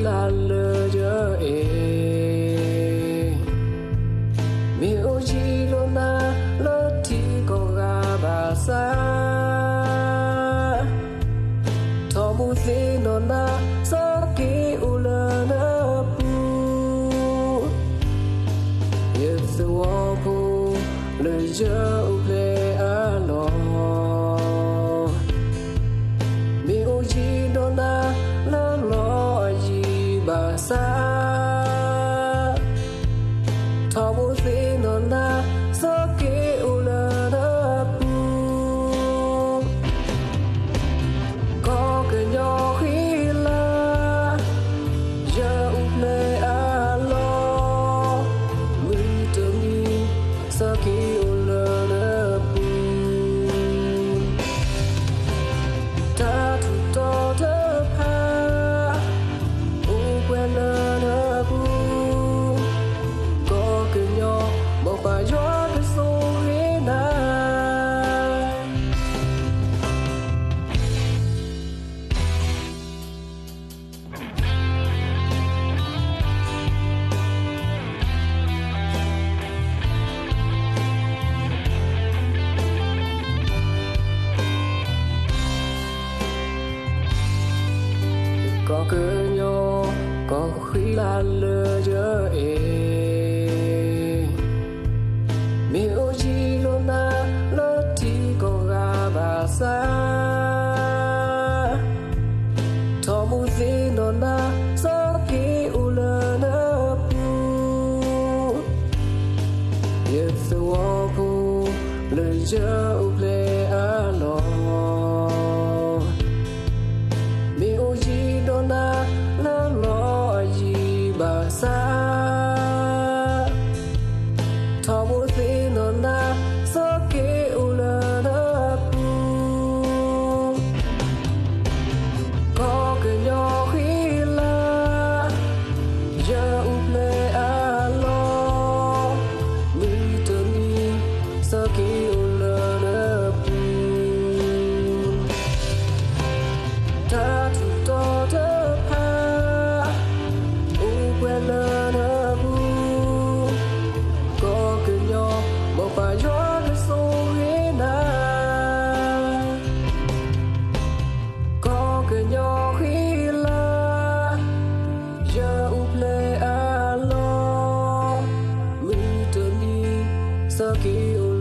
là lỡ giờ miêu chi lo na lo ti ko ga ba sa to mu thi no na sa ki u la na pu yes wa pu le giờ u ple a lo miêu chi no na lo lo ji ba sa to mu thi no na sa ki u la na pu có cái nhỏ khi la giờ u ple a lo mi tu mi sa ki u la na pu ta tu to ta pa u que la na pu có cái nhỏ một bài gió cái số thế này có cơ nhỏ có khi là lỡ giờ miêu chi lo na lo ti ko ga ba sa to mu thi no na sa ki u la na pu yes wa pu le giờ u ple a lo miêu chi no na la lo ji ba sa to mu thi no na sa ki u la na pu có cái nhỏ khi la giờ u ple a lo mi tu mi sa ki u la na pu ta tu to ta pa u que la na pu có cái nhỏ một bài gió cái số thế này có cái nhỏ khi la giờ u ple a lo mi tu mi sa ki u